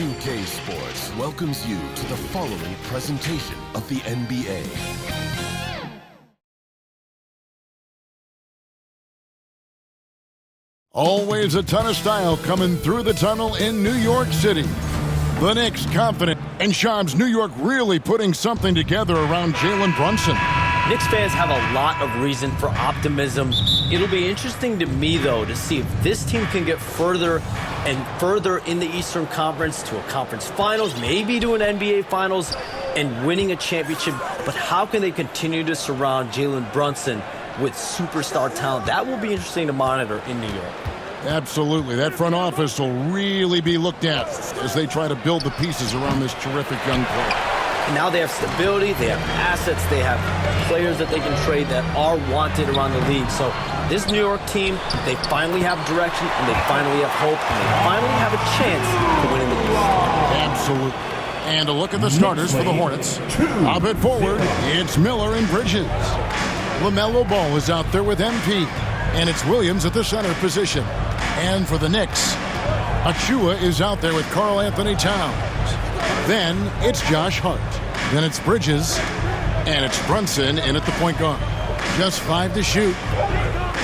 2K Sports welcomes you to the following presentation of the NBA. Always a ton of style coming through the tunnel in New York City. The Knicks confident, and Shams, New York really putting something together around Jalen Brunson. Knicks fans have a lot of reason for optimism. It'll be interesting to me, though, to see if this team can get further and further in the Eastern Conference to a conference finals, maybe to an NBA finals, and winning a championship. But how can they continue to surround Jalen Brunson with superstar talent? That will be interesting to monitor in New York. Absolutely. That front office will really be looked at as they try to build the pieces around this terrific young player. Now they have stability, they have assets, they have players that they can trade that are wanted around the league. So this New York team, they finally have direction, and they finally have hope, and they finally have a chance to win in the East. Absolutely. And a look at the starters for the Hornets. Up at forward, it's Miller and Bridges. LaMelo Ball is out there with MP, and it's Williams at the center position. And for the Knicks, Achua is out there with Karl Anthony Towns. Then it's Josh Hart. Then it's Bridges, and it's Brunson in at the point guard. Just 5 to shoot.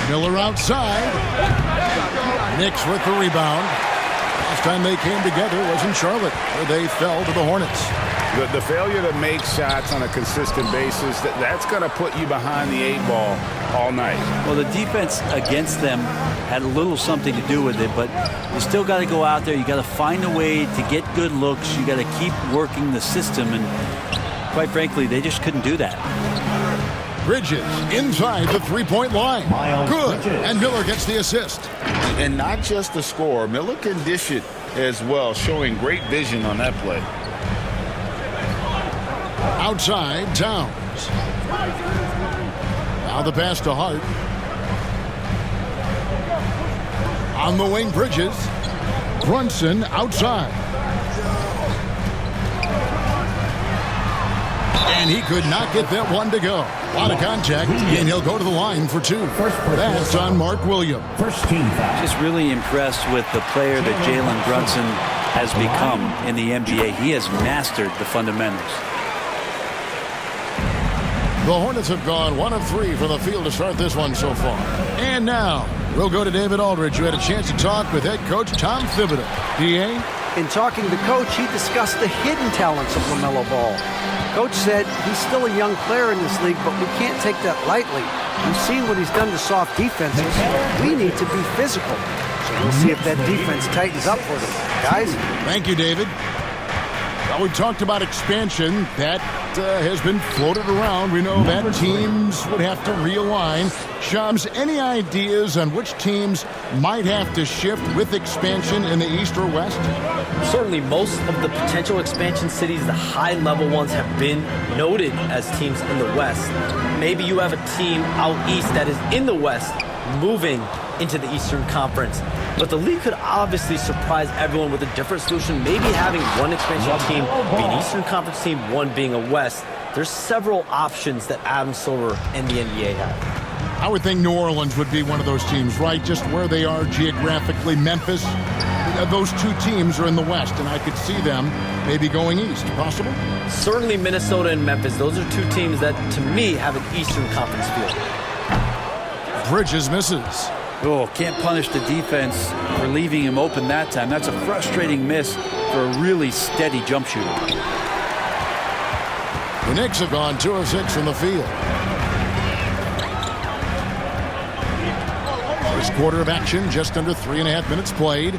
Miller outside. Knicks with the rebound. Last time they came together was in Charlotte, where they fell to the Hornets. The failure to make shots on a consistent basis, that's going to put you behind the 8 ball all night. Well, the defense against them had a little something to do with it, but you still got to go out there. You got to find a way to get good looks. You got to keep working the system, and quite frankly, they just couldn't do that. Bridges inside the three-point line. Good, and Miller gets the assist. And not just the score. Miller can dish it as well, showing great vision on that play. Outside, Towns. Now the pass to Hart. On the wing, Bridges. Brunson outside. And he could not get that one to go. A lot of contact, and he'll go to the line for 2. That's on Mark Williams. Just really impressed with the player that Jalen Brunson has become in the NBA. He has mastered the fundamentals. The Hornets have gone 1 of 3 from the field to start this one so far. And now, we'll go to David Aldridge, who had a chance to talk with head coach Tom Thibodeau. D.A.? In talking to Coach, he discussed the hidden talents of LaMelo Ball. Coach said he's still a young player in this league, but we can't take that lightly. We've seen what he's done to soft defenses. We need to be physical. So we'll see if that defense tightens up for them. Guys? Thank you, David. Well, we talked about expansion. That has been floated around. We know that teams would have to realign. Shams, any ideas on which teams might have to shift with expansion in the East or West? Certainly most of the potential expansion cities, the high-level ones, have been noted as teams in the West. Maybe you have a team out east that is in the West moving into the Eastern Conference. But the league could obviously surprise everyone with a different solution, maybe having one expansion team be an Eastern Conference team, one being a West. There's several options that Adam Silver and the NBA have. I would think New Orleans would be one of those teams, right? Just where they are geographically. Memphis, those 2 teams are in the West, and I could see them maybe going east. Possible? Certainly Minnesota and Memphis. Those are 2 teams that, to me, have an Eastern Conference feel. Bridges misses. Oh, can't punish the defense for leaving him open that time. That's a frustrating miss for a really steady jump shooter. The Knicks have gone 2 of 6 from the field. First quarter of action, just under 3.5 minutes played.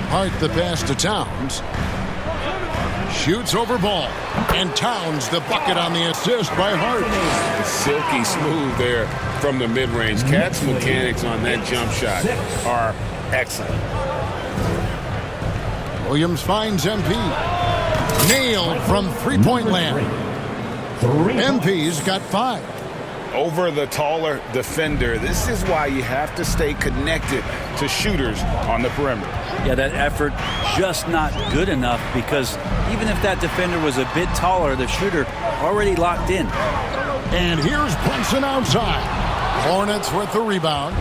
Hart the pass to Towns. Shoots over Ball. And Towns the bucket on the assist by Hart. Silky smooth there from the mid-range. Cat's mechanics on that jump shot are excellent. Williams finds MP. Nailed from three-point land. MP's got 5. Over the taller defender. This is why you have to stay connected to shooters on the perimeter. Yeah, that effort just not good enough, because even if that defender was a bit taller, the shooter already locked in. And here's Brunson outside. Hornets with the rebound.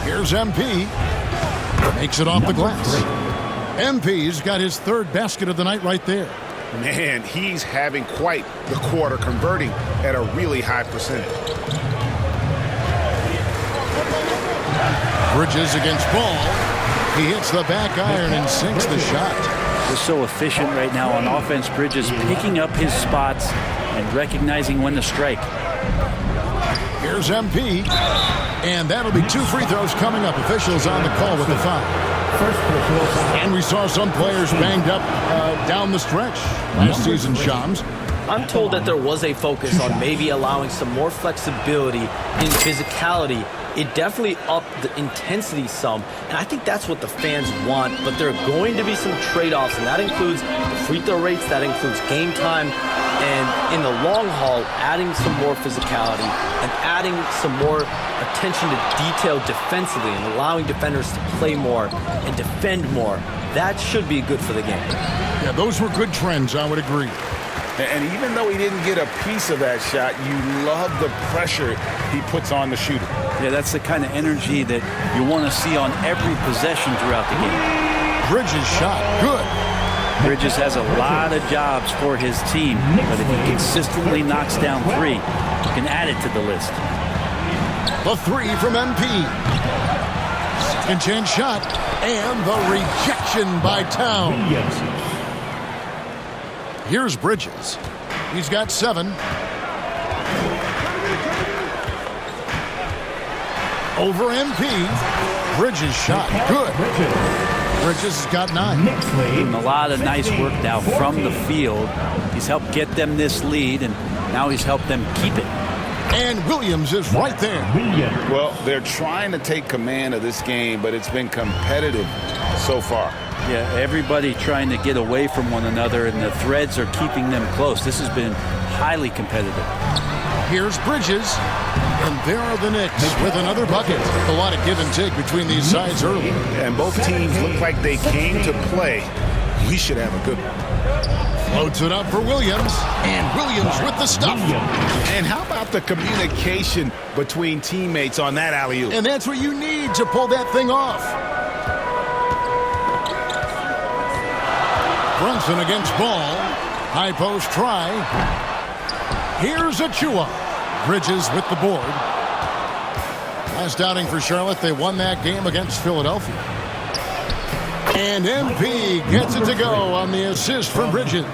Here's MP. Makes it off the glass. MP's got his third basket of the night right there. Man, he's having quite the quarter, converting at a really high percentage. Bridges against Ball. He hits the back iron and sinks the shot. They're so efficient right now on offense. Bridges picking up his spots and recognizing when to strike. Here's MP. And that'll be 2 free throws coming up. Officials on the call with the foul. And we saw some players banged up down the stretch last season, Shams. I'm told that there was a focus on maybe allowing some more flexibility in physicality. It definitely upped the intensity some, and I think that's what the fans want, but there are going to be some trade-offs, and that includes the free throw rates, that includes game time, and in the long haul, adding some more physicality and adding some more attention to detail defensively and allowing defenders to play more and defend more. That should be good for the game. Yeah, those were good trends, I would agree. And even though he didn't get a piece of that shot, you love the pressure he puts on the shooter. Yeah, that's the kind of energy that you want to see on every possession throughout the game. Bridges shot, good. Bridges has a lot of jobs for his team, but if he consistently knocks down 3, you can add it to the list. The 3 from MP. Second chance shot, and the rejection by Towns. Here's Bridges. He's got 7. Over MP. Bridges shot. Good. Bridges has got 9. And a lot of nice work now from the field. He's helped get them this lead, and now he's helped them keep it. And Williams is right there. Well, they're trying to take command of this game, but it's been competitive so far. Yeah, everybody trying to get away from one another, and the threads are keeping them close. This has been highly competitive. Here's Bridges, and there are the Knicks with another bucket. A lot of give and take between these sides early. And both teams look like they came to play. We should have a good one. Floats it up for Williams, and Williams with the stuff. And how about the communication between teammates on that alley-oop? And that's what you need to pull that thing off. Brunson against Ball. High post try. Here's Achua. Bridges with the board. Last outing for Charlotte, they won that game against Philadelphia. And MP gets it to go on the assist from Bridges.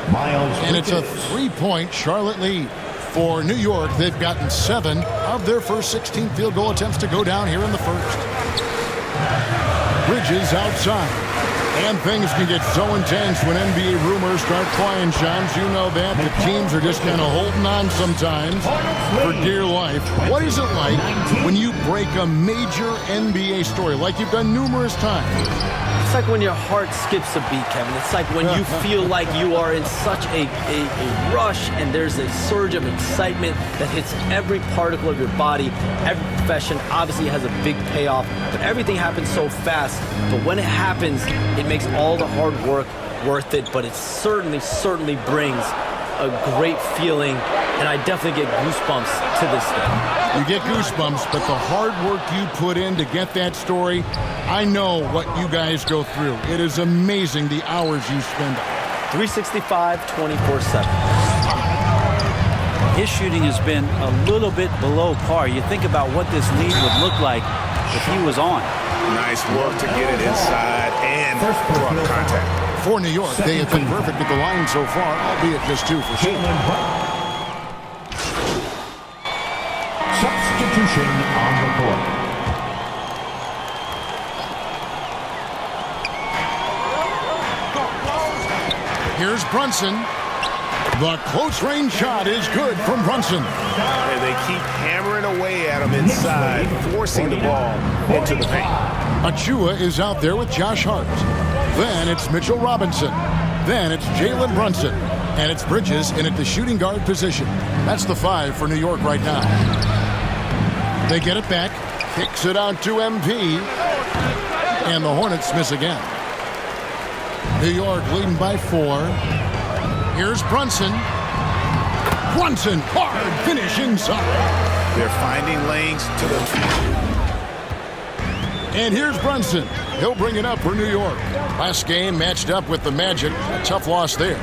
And it's a 3-point Charlotte lead. For New York, they've gotten 7 of their first 16 field goal attempts to go down here in the first. Bridges outside. And things can get so intense when NBA rumors start flying, Shams. You know that. The teams are just kind of holding on sometimes for dear life. What is it like when you break a major NBA story like you've done numerous times? It's like when your heart skips a beat, Kevin. It's like when you feel like you are in such a rush and there's a surge of excitement that hits every particle of your body. Every profession obviously has a big payoff, but everything happens so fast. But when it happens, it makes all the hard work worth it, but it certainly brings a great feeling, and I definitely get goosebumps to this day. You get goosebumps, but the hard work you put in to get that story, I know what you guys go through. It is amazing the hours you spend on it. 365, 24/7. His shooting has been a little bit below par. You think about what this lead would look like if he was on. Nice work to get it inside and draw contact. For New York, they have been perfect at the line so far, albeit just 2 for sure. Substitution on the court. Here's Brunson. The close-range shot is good from Brunson. And they keep hammering away at him inside, forcing the ball into the paint. Achua is out there with Josh Hart. Then it's Mitchell Robinson. Then it's Jalen Brunson. And it's Bridges in at the shooting guard position. That's the 5 for New York right now. They get it back. Kicks it out to MP. And the Hornets miss again. New York leading by 4. Here's Brunson. Brunson, hard finish inside. They're finding lanes to the And here's Brunson. He'll bring it up for New York. Last game matched up with the Magic. A tough loss there.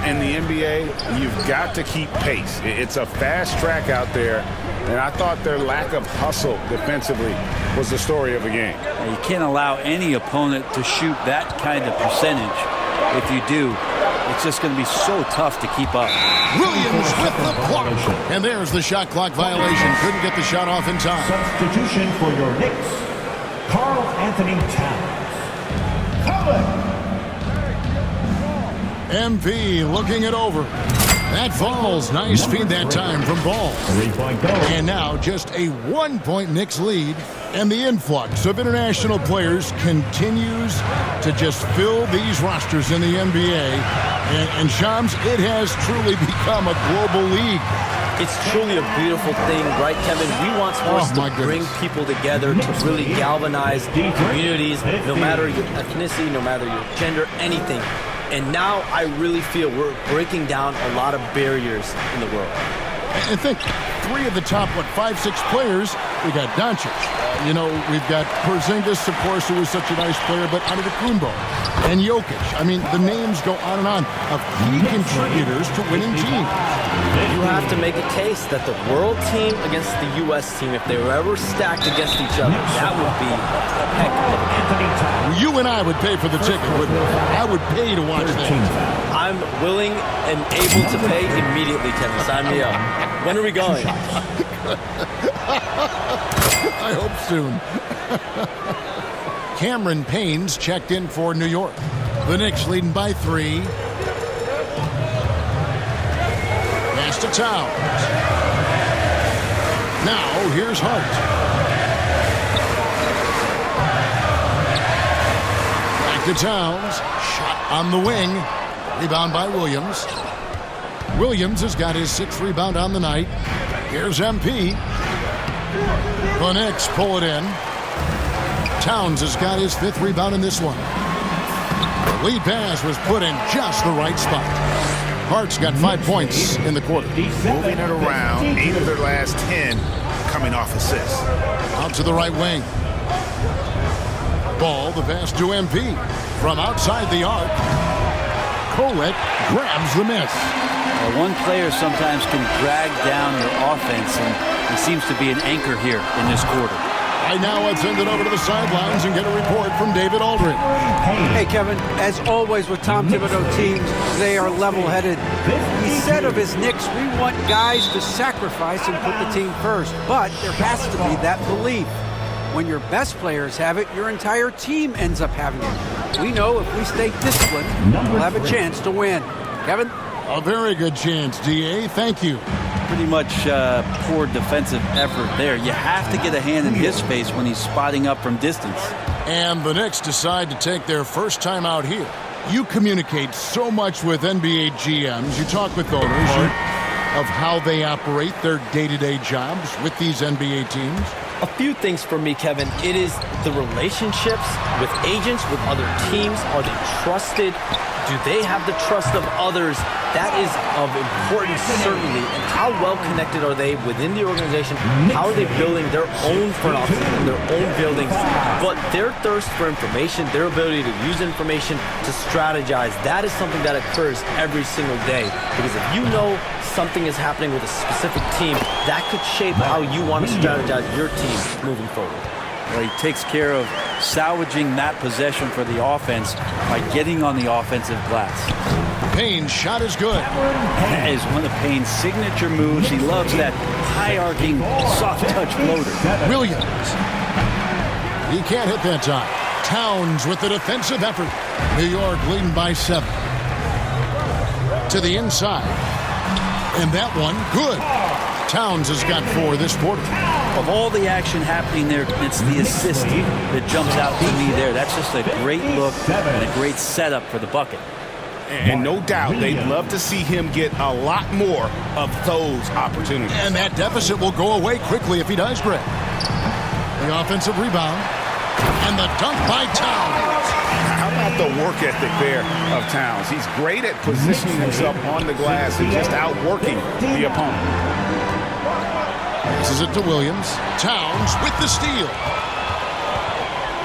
In the NBA, you've got to keep pace. It's a fast track out there, and I thought their lack of hustle defensively was the story of the game. You can't allow any opponent to shoot that kind of percentage. If you do, it's just going to be so tough to keep up. Williams with the block. And there's the shot clock violation. Couldn't get the shot off in time. Substitution for your Knicks, Karl Anthony Towns. MP looking it over. That falls. Nice feed that time from Ball. 3-point goal. And now just a 1-point Knicks lead. And the influx of international players continues to just fill these rosters in the NBA. And Shams, it has truly become a global league. It's truly a beautiful thing, right, Kevin? We want sports to bring people together, to really galvanize communities, no matter your ethnicity, no matter your gender, anything. And now I really feel we're breaking down a lot of barriers in the world. And think, 3 of the top, 5-6 players, we got Doncic. You know, we've got Porzingis, of course, who was such a nice player, but Antetokounmpo and Jokic. I mean, the names go on and on of key contributors to winning teams. You have to make a case that the world team against the U.S. team, if they were ever stacked against each other, that would be a heck of a... You and I would pay for the ticket, wouldn't we? I would pay to watch that. I'm willing and able to pay immediately, Kevin. Sign me up. When are we going? I hope soon. Cameron Payne's checked in for New York. The Knicks leading by 3. Pass to Towns. Now here's Hart. Back to Towns. Shot on the wing. Rebound by Williams. Williams has got his 6th rebound on the night. Here's MP. The Knicks pull it in. Towns has got his 5th rebound in this one. The lead pass was put in just the right spot. Hart's got 5 points in the quarter. Moving it around, 8 of their last 10 coming off assists. Out to the right wing. Ball, the pass to MP. From outside the arc, Collette grabs the miss. One player sometimes can drag down your offense, and he seems to be an anchor here in this quarter. Right now, let's send it over to the sidelines and get a report from David Aldridge. Hey, Kevin, as always with Tom Thibodeau teams, they are level-headed. He said of his Knicks, we want guys to sacrifice and put the team first, but there has to be that belief. When your best players have it, your entire team ends up having it. We know if we stay disciplined, we'll have a chance to win. Kevin? A very good chance, D.A. Thank you. Pretty much poor defensive effort there. You have to get a hand in his face when he's spotting up from distance. And the Knicks decide to take their first time out here. You communicate so much with NBA GMs. You talk with owners of how they operate their day-to-day jobs with these NBA teams. A few things for me, Kevin. It is the relationships with agents, with other teams. Are they trusted? Do they have the trust of others? That is of importance, certainly. And how well connected are they within the organization? How are they building their own front offices in their own buildings? But their thirst for information, their ability to use information, to strategize, that is something that occurs every single day. Because if you know something is happening with a specific team, that could shape how you want to strategize your team moving forward. Well, he takes care of salvaging that possession for the offense by getting on the offensive glass. Payne's shot is good. That is one of Payne's signature moves. He loves that high-arcing, soft-touch floater. Williams. He can't hit that time. Towns with the defensive effort. New York leading by 7. To the inside. And that one, good. Towns has got 4 this quarter. Of all the action happening there, it's the assist that jumps out to me there. That's just a great look and a great setup for the bucket. And no doubt they'd love to see him get a lot more of those opportunities. And that deficit will go away quickly if he does, Greg. The offensive rebound. And the dunk by Towns. How about the work ethic there of Towns? He's great at positioning himself on the glass and just outworking the opponent. Passes it to Williams. Towns with the steal.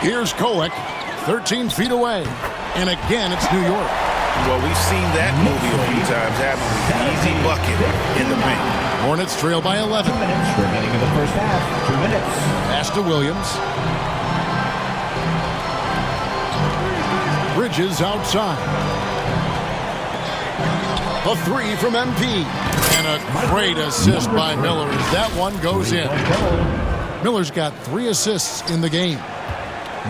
Here's Kolek, 13 feet away. And again, it's New York. Well, we've seen that movie a few times, haven't we? An easy bucket in the paint. Hornets trail by 11. 2 minutes remaining in the first half. 2 minutes. Pass to Williams. Bridges outside. A three from MP. And a great assist by Miller as that one goes in. Miller's got 3 assists in the game.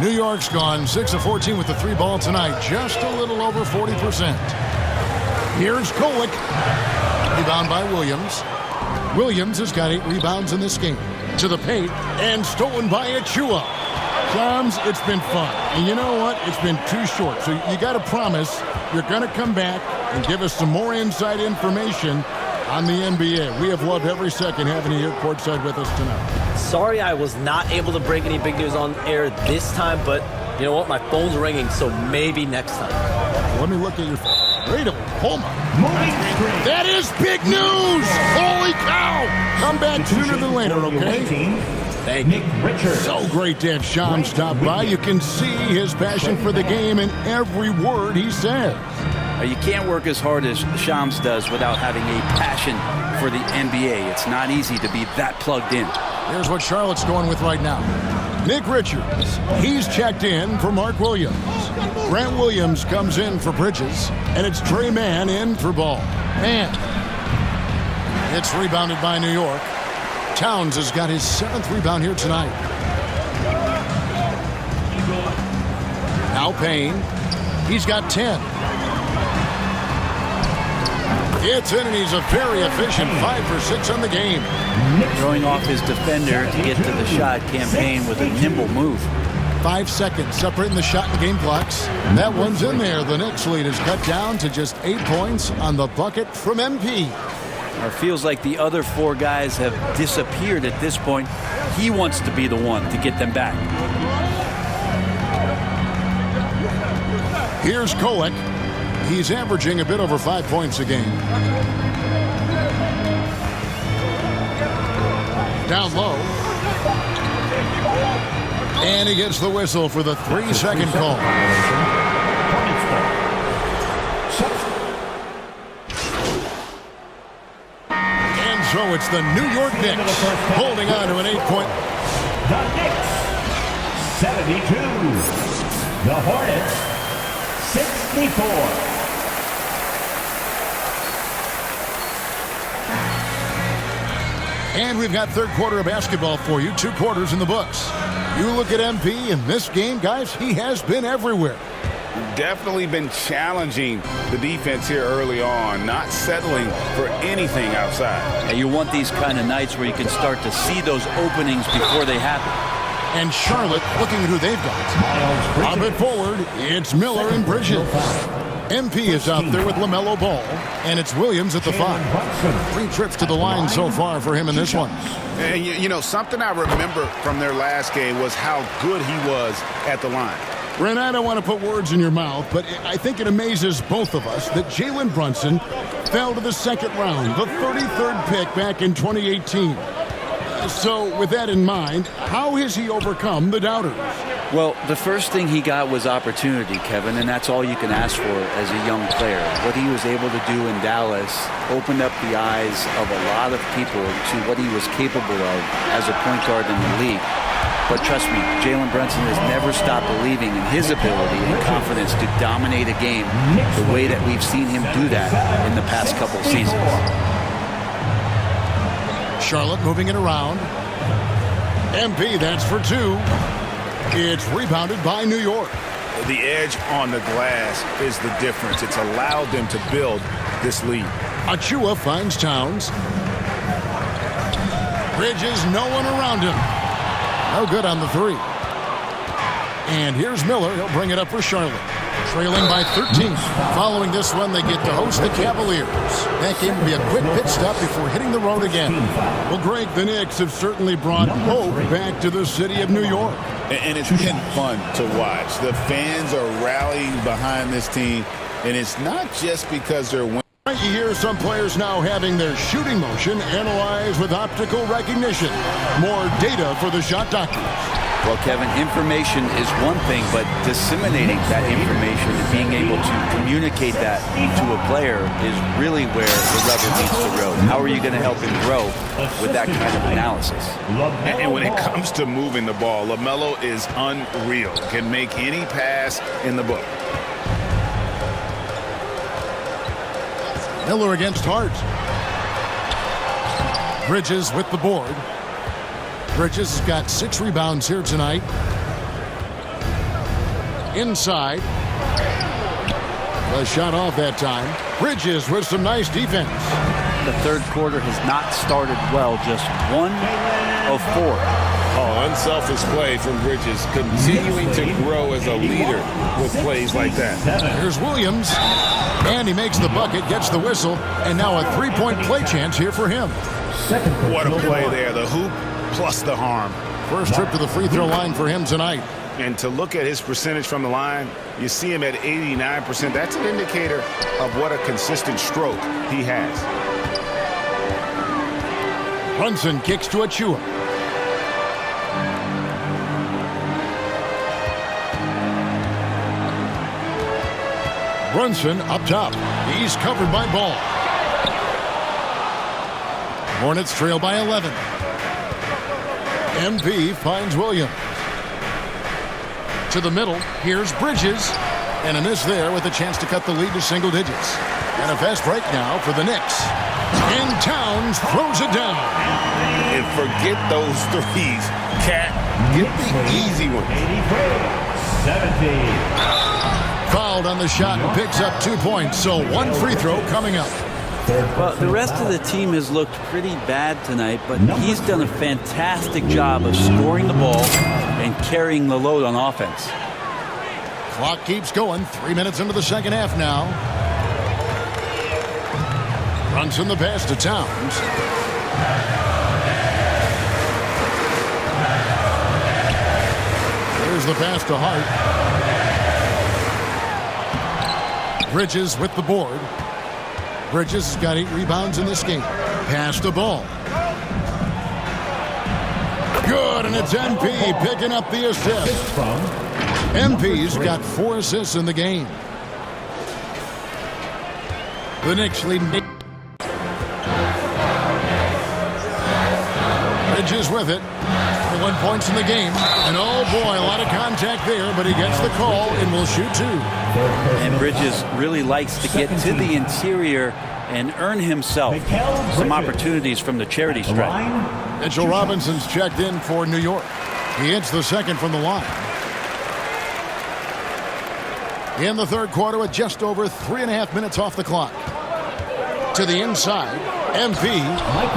New York's gone 6 of 14 with the 3 ball tonight. Just a little over 40%. Here's Kolek. Rebound by Williams. Williams has got 8 rebounds in this game. To the paint and stolen by Achua. Shams, it's been fun. And you know what? It's been too short. So you got to promise you're going to come back and give us some more inside information on the NBA. We have loved every second having you here courtside with us tonight. Sorry I was not able to break any big news on air this time, but you know what? My phone's ringing, so maybe next time. Let me look at your phone. Wait a minute. That is big news! Holy cow! Come back sooner than later, okay? Thank you. So great to have Shams stop by. You can see his passion for the game in every word he says. You can't work as hard as Shams does without having a passion for the NBA. It's not easy to be that plugged in. Here's what Charlotte's going with right now. Nick Richards, he's checked in for Mark Williams. Grant Williams comes in for Bridges, and it's Trey Mann in for Ball. Mann. It's rebounded by New York. Towns has got his 7th rebound here tonight. Now Payne. He's got 10. It's in, and he's a very efficient 5 for 6 on the game. Throwing off his defender to get to the shot. Campaign with a nimble move. 5 seconds separating the shot and game clocks. That one's in there. The Knicks lead is cut down to just 8 points on the bucket from MP. It feels like the other 4 guys have disappeared at this point. He wants to be the one to get them back. Here's Kolek. He's averaging a bit over 5 points a game. Down low. And he gets the whistle for the 3-second call. And so it's the New York Knicks holding on to an 8-point. The Knicks, 72. The Hornets, 64. And we've got third quarter of basketball for you. 2 quarters in the books. You look at MP in this game, guys, he has been everywhere. Definitely been challenging the defense here early on, not settling for anything outside. And you want these kind of nights where you can start to see those openings before they happen. And Charlotte looking at who they've got. Up it forward, it's Miller and Bridges. MP is out there with LaMelo Ball, and it's Williams at the 5. 3 trips to the line so far for him in this one. And you know, something I remember from their last game was how good he was at the line. Ren, I don't want to put words in your mouth, but I think it amazes both of us that Jalen Brunson fell to the 2nd round, the 33rd pick back in 2018. So with that in mind, how has he overcome the doubters? Well, the first thing he got was opportunity, Kevin, and that's all you can ask for as a young player. What he was able to do in Dallas opened up the eyes of a lot of people to what he was capable of as a point guard in the league. But trust me, Jalen Brunson has never stopped believing in his ability and confidence to dominate a game the way that we've seen him do that in the past couple seasons. Charlotte moving it around. MP, that's for 2. It's rebounded by New York. The edge on the glass is the difference. It's allowed them to build this lead. Achua finds Towns. Bridges, no one around him. No good on the 3. And here's Miller. He'll bring it up for Charlotte. Trailing by 13. Following this one, they get to host the Cavaliers. That game will be a quick pit stop before hitting the road again. Well, Greg, the Knicks have certainly brought hope back to the city of New York. And it's been fun to watch. The fans are rallying behind this team, and it's not just because they're winning. You hear some players now having their shooting motion analyzed with optical recognition. More data for the shot doctors. Well, Kevin, information is one thing, but disseminating that information and being able to communicate that to a player is really where the rubber meets the road. How are you going to help him grow with that kind of analysis? And when it comes to moving the ball, LaMelo is unreal. Can make any pass in the book. Miller against Hart. Bridges with the board. Bridges has got 6 rebounds here tonight. Inside. A shot off that time. Bridges with some nice defense. The third quarter has not started well, just 1 of 4. Oh, unselfish play from Bridges, continuing to grow as a leader with plays like that. Here's Williams. And he makes the bucket, gets the whistle, and now a 3-point play chance here for him. What a play there. The hoop plus the harm. First trip to the free throw line for him tonight. And to look at his percentage from the line, you see him at 89%. That's an indicator of what a consistent stroke he has. Brunson kicks to Achua. Brunson up top. He's covered by Ball. Hornets trail by 11. MP finds Williams. To the middle, here's Bridges. And a miss there with a chance to cut the lead to single digits. And a fast break now for the Knicks. And Towns throws it down. And forget those threes. Cat, get the easy ones. 70. Fouled on the shot and picks up 2 points. So 1 free throw coming up. Well, the rest of the team has looked pretty bad tonight, but he's done a fantastic job of scoring the ball and carrying the load on offense. Clock keeps going. 3 minutes into the second half now. Brunson the pass to Towns. There's the pass to Hart. Bridges with the board. Bridges has got 8 rebounds in this game. Pass to Ball. Good, and it's MP picking up the assist. MP's got 4 assists in the game. The Knicks lead. Bridges with it. 1 points in the game. And oh boy, a lot of contact there, but he gets the call and will shoot 2. And Bridges really likes to get to the interior and earn himself some opportunities from the charity stripe. Mitchell Robinson's checked in for New York. He hits the second from the line. In the third quarter with just over 3.5 minutes off the clock. To the inside, MP,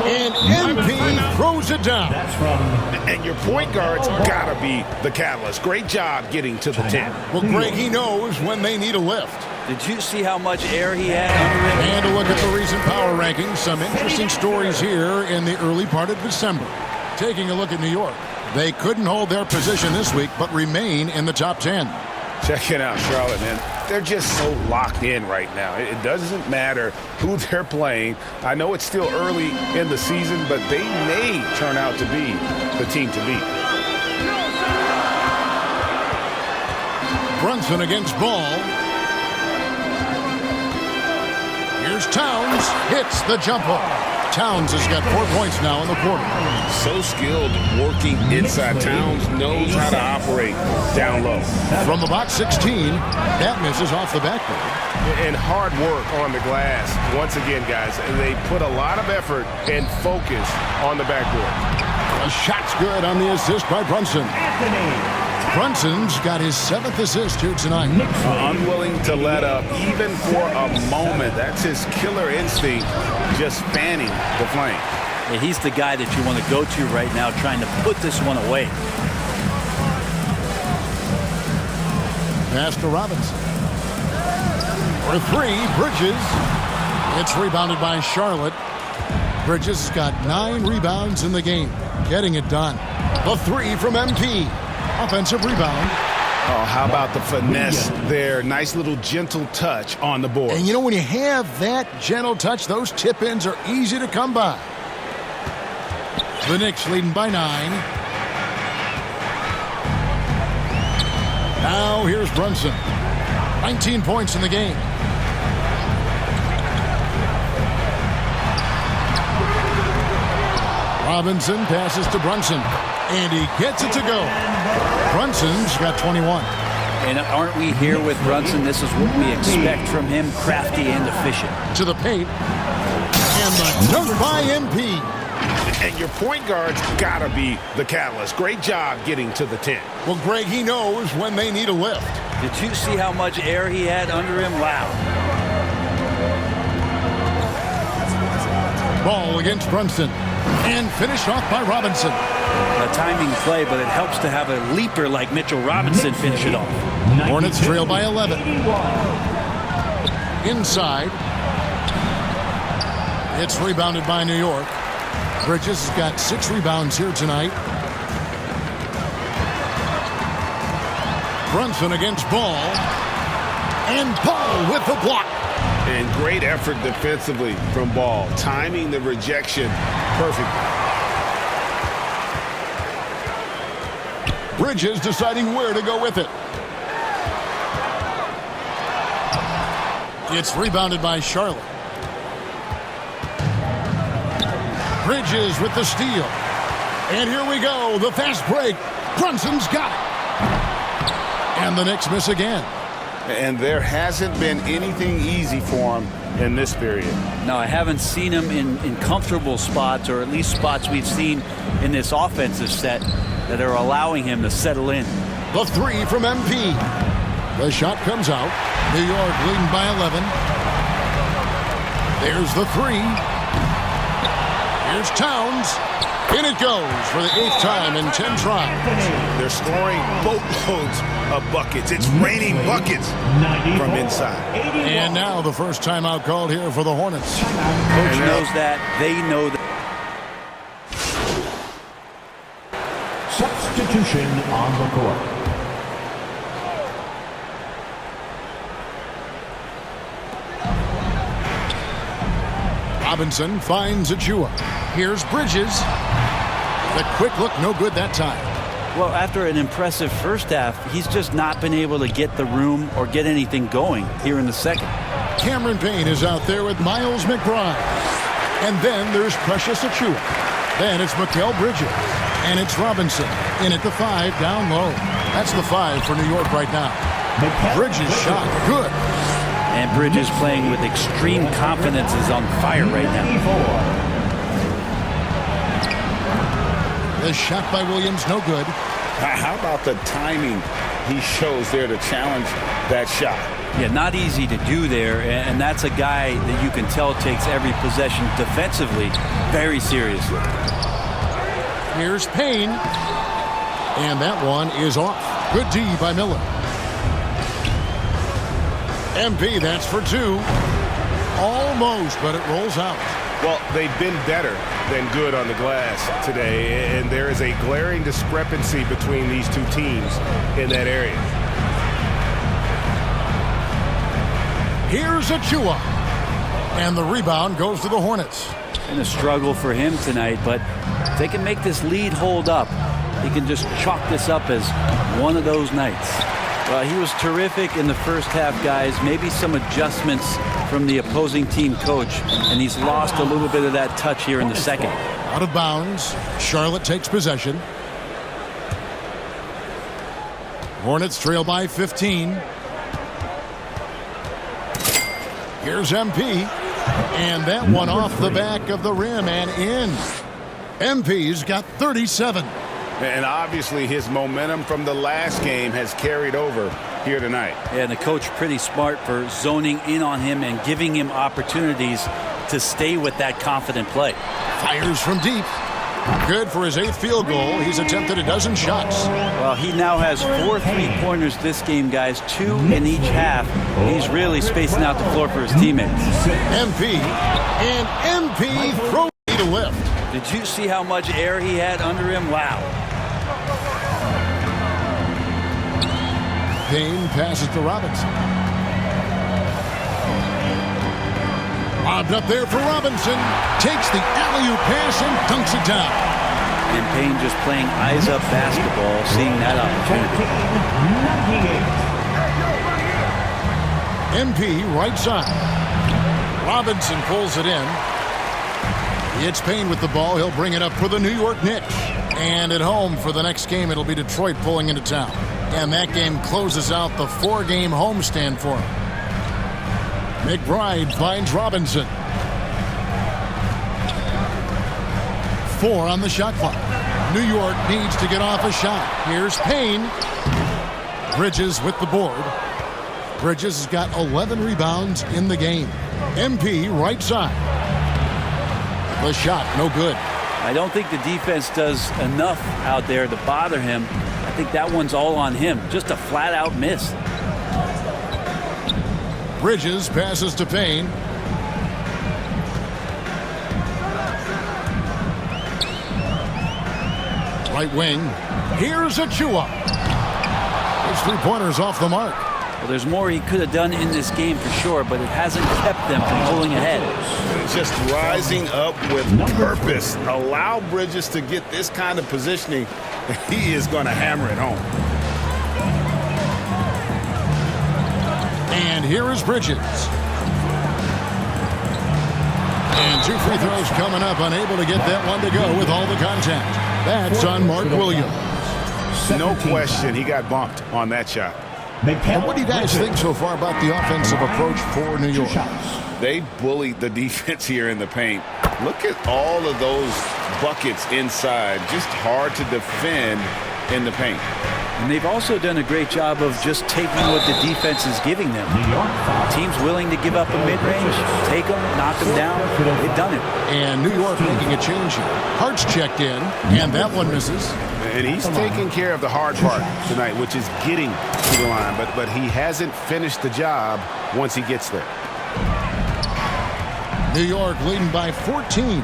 and MP throws it down. And your point guard's got to be the catalyst. Great job getting to the 10. Well, Greg, he knows when they need a lift. Did you see how much air he had under him? And a look at the recent power rankings. Some interesting stories here in the early part of December. Taking a look at New York. They couldn't hold their position this week, but remain in the top 10. Check it out, Charlotte, man. They're just so locked in right now. It doesn't matter who they're playing. I know it's still early in the season, but they may turn out to be the team to beat. Brunson against Ball. Here's Towns. Hits the jump hook. Towns has got 4 points now in the quarter. So skilled working inside. Towns knows how to operate down low. From the box 16, that misses off the backboard. And hard work on the glass. Once again, guys, they put a lot of effort and focus on the backboard. A shot's good on the assist by Brunson. Brunson's got his 7th assist here tonight. Unwilling to let up even for a moment. That's his killer instinct, just fanning the flame. Yeah, he's the guy that you want to go to right now, trying to put this one away. Pass to Robinson. For 3, Bridges. It's rebounded by Charlotte. Bridges has got 9 rebounds in the game, getting it done. The 3 from MP. Offensive rebound. Oh, how about the finesse there? Nice little gentle touch on the board. And you know, when you have that gentle touch, those tip-ins are easy to come by. The Knicks leading by 9. Now here's Brunson. 19 points in the game. Robinson passes to Brunson, and he gets it to go. Brunson's got 21. And aren't we here with Brunson? This is what we expect from him, crafty and efficient. To the paint, and the dunk by MP. And your point guard's got to be the catalyst. Great job getting to the 10. Well, Greg, he knows when they need a lift. Did you see how much air he had under him? Wow. Ball against Brunson, and finished off by Robinson. A timing play, but it helps to have a leaper like Mitchell Robinson finish it off. Hornets trail by 11. Inside. It's rebounded by New York. Bridges has got 6 rebounds here tonight. Brunson against Ball. And Ball with the block. And great effort defensively from Ball. Timing the rejection perfectly. Bridges deciding where to go with it. It's rebounded by Charlotte. Bridges with the steal. And here we go. The fast break. Brunson's got it. And the Knicks miss again. And there hasn't been anything easy for him in this period. No, I haven't seen him in comfortable spots, or at least spots we've seen in this offensive set that are allowing him to settle in. The 3 from MP. The shot comes out. New York leading by 11. There's the 3. Here's Towns. In it goes for the 8th time in 10 tries. They're scoring boatloads of buckets. It's raining buckets from inside. And now the first timeout called here for the Hornets. Coach knows that. They know that. Substitution on the court. Robinson finds Achua. Here's Bridges. The quick look, no good that time. Well, after an impressive first half, he's just not been able to get the room or get anything going here in the second. Cameron Payne is out there with Miles McBride. And then there's Precious Achua. Then it's Mikal Bridges. And it's Robinson in at the 5 down low. That's the 5 for New York right now. Bridges shot good. And Bridges playing with extreme confidence is on fire right now. The shot by Williams, no good. How about the timing he shows there to challenge that shot? Yeah, not easy to do there, and that's a guy that you can tell takes every possession defensively very seriously. Here's Payne. And that one is off. Good D by Miller. MP, that's for 2. Almost, but it rolls out. Well, they've been better than good on the glass today, and there is a glaring discrepancy between these two teams in that area. Here's Achua. And the rebound goes to the Hornets. And a struggle for him tonight, but if they can make this lead hold up, he can just chalk this up as one of those nights. Well, he was terrific in the first half, guys. Maybe some adjustments from the opposing team coach, and he's lost a little bit of that touch here in the second. Out of bounds. Charlotte takes possession. Hornets trail by 15. Here's MP. And that one off the back of the rim and in. MP's got 37. And obviously his momentum from the last game has carried over here tonight. And the coach pretty smart for zoning in on him and giving him opportunities to stay with that confident play. Fires from deep. Good for his 8th field goal. He's attempted a dozen shots. Well, he now has 4 3-pointers this game, guys. 2 in each half. He's really spacing out the floor for his teammates. MP. And MP throws to lift. Did you see how much air he had under him? Wow. Payne passes to Robinson. Lobbed up there for Robinson. Takes the alley-oop pass and dunks it down. And Payne just playing eyes-up basketball, seeing that opportunity. 98. MP right side. Robinson pulls it in. It's Payne with the ball. He'll bring it up for the New York Knicks. And at home for the next game, it'll be Detroit pulling into town. And that game closes out the 4-game homestand for him. McBride finds Robinson. 4 on the shot clock. New York needs to get off a shot. Here's Payne. Bridges with the board. Bridges has got 11 rebounds in the game. MP right side. The shot, no good. I don't think the defense does enough out there to bother him. I think that one's all on him. Just a flat-out miss. Bridges passes to Payne. Right wing. Here's Achua. His 3-pointers off the mark. Well, there's more he could have done in this game for sure, but it hasn't kept them from pulling ahead. Just rising up with purpose. Allow Bridges to get this kind of positioning. He is going to hammer it home. And here is Bridges. And 2 free throws coming up, unable to get that one to go with all the contact. That's on Mark Williams. No question, he got bumped on that shot. And what do you guys think so far about the offensive approach for New York? They bullied the defense here in the paint. Look at all of those buckets inside. Just hard to defend in the paint. And they've also done a great job of just taking what the defense is giving them. Teams willing to give up a mid-range, take them, knock them down. They've done it. And New York making a change here. Hart's checked in, and that one misses. And he's taking care of the hard part tonight, which is getting to the line. But he hasn't finished the job once he gets there. New York leading by 14.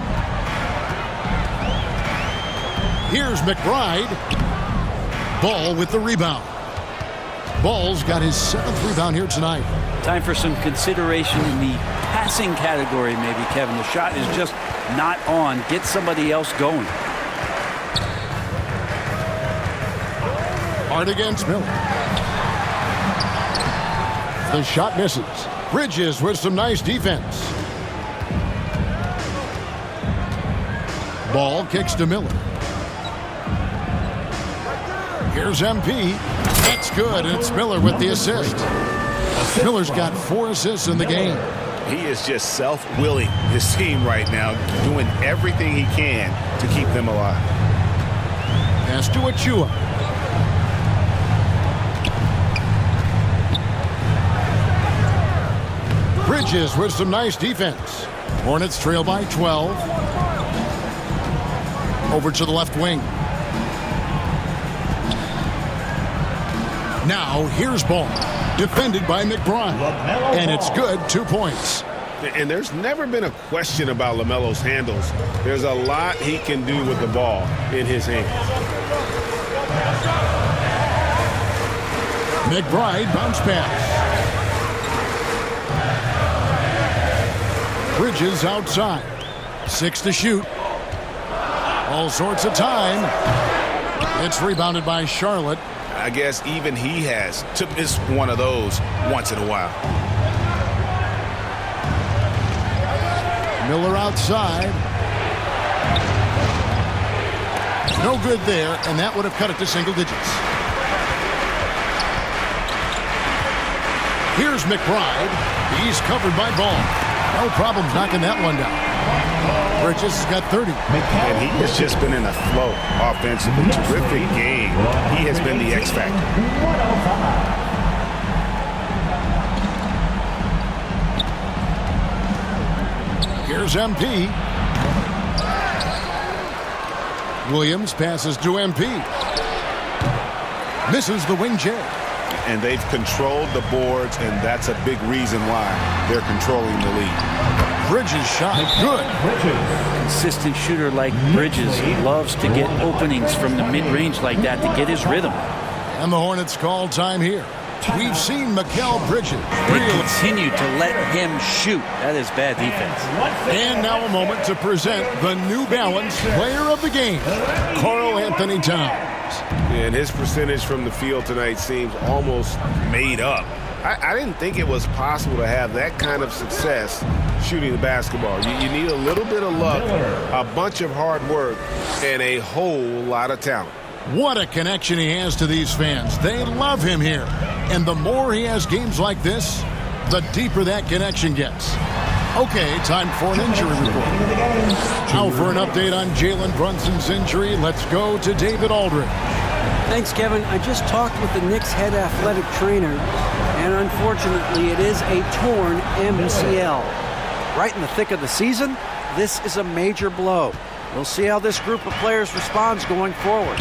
Here's McBride. Ball with the rebound. Ball's got his 7th rebound here tonight. Time for some consideration in the passing category, maybe, Kevin. The shot is just not on. Get somebody else going. Hard against Miller. The shot misses. Bridges with some nice defense. Ball kicks to Miller. Here's MP. That's good, and it's Miller with the assist. Miller's got 4 assists in the game. He is just self-willing his team right now, doing everything he can to keep them alive. Pass to Achua. Bridges with some nice defense. Hornets trail by 12. Over to the left wing. Now here's ball. Defended by McBride. And it's good. 2 points. And there's never been a question about LaMelo's handles. There's a lot he can do with the ball in his hands. McBride bounce pass. Bridges outside. 6 to shoot. All sorts of time. It's rebounded by Charlotte. I guess even he has to miss one of those once in a while. Miller outside. No good there, and that would have cut it to single digits. Here's McBride. He's covered by Ball. No problems knocking that one down. Bridges has got 30. And he has just been in a flow offensively. Terrific game. He has been the X factor. Here's MP. Williams passes to MP. Misses the wing J. And they've controlled the boards, and that's a big reason why they're controlling the lead. Bridges shot good. Consistent shooter like Bridges. He loves to get openings from the mid-range like that to get his rhythm. And the Hornets call time here. We've seen Mikal Bridges They really. continue to let him shoot. That is bad defense. And now a moment to present the New Balance Player of the Game, Karl Anthony Towns. And his percentage from the field tonight seems almost made up. I didn't think it was possible to have that kind of success shooting the basketball. You need a little bit of luck, a bunch of hard work, and a whole lot of talent. What a connection he has to these fans. They love him here. And the more he has games like this, the deeper that connection gets. Okay, time for an injury report. Now for an update on Jalen Brunson's injury, let's go to David Aldridge. Thanks, Kevin. I just talked with the Knicks head athletic trainer, and unfortunately it is a torn MCL. Right in the thick of the season, this is a major blow. We'll see how this group of players responds going forward.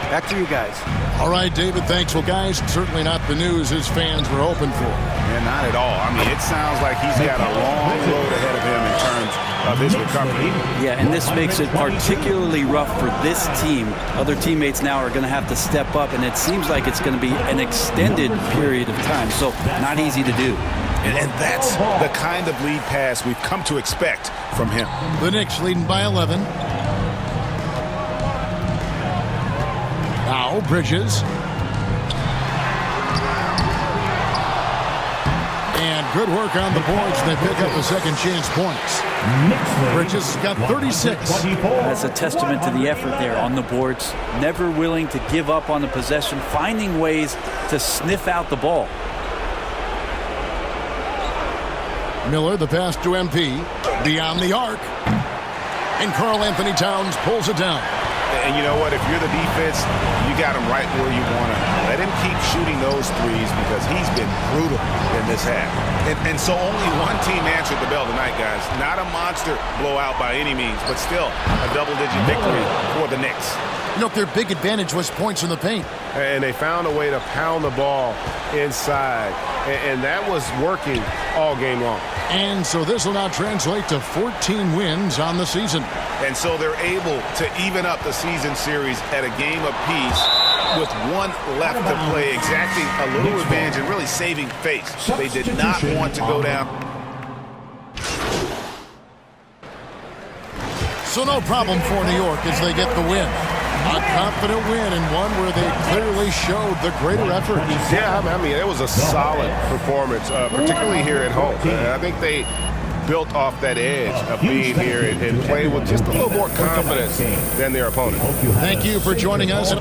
Back to you guys. All right, David, thanks. Well, guys, certainly not the news his fans were hoping for. Yeah, not at all. I mean, it sounds like he's got a long road ahead of him in terms of his recovery. Yeah, and this makes it particularly rough for this team. Other teammates now are going to have to step up, and it seems like it's going to be an extended period of time, so not easy to do. And that's the kind of lead pass we've come to expect from him. The Knicks leading by 11. Now Bridges. And good work on the boards. They pick up the second chance points. Bridges got 36. That's a testament to the effort there on the boards. Never willing to give up on the possession, finding ways to sniff out the ball. Miller, the pass to MP. Beyond the arc. And Karl Anthony Towns pulls it down. And you know what? If you're the defense, you got him right where you want him. Let him keep shooting those threes because he's been brutal in this half. And so only one team answered the bell tonight, guys. Not a monster blowout by any means, but still a double-digit victory for the Knicks. You know, their big advantage was points in the paint. And they found a way to pound the ball inside. And that was working all game long. And so this will now translate to 14 wins on the season. And so they're able to even up the season series at a game apiece with one left to play, exacting a little revenge and really saving face. They did not want to go down. So no problem for New York as they get the win. A confident win and one where they clearly showed the greater effort. Yeah, I mean, it was a solid performance, particularly here at home. I think they built off that edge of being here and played with just a little more confidence than their opponent. Thank you for joining us.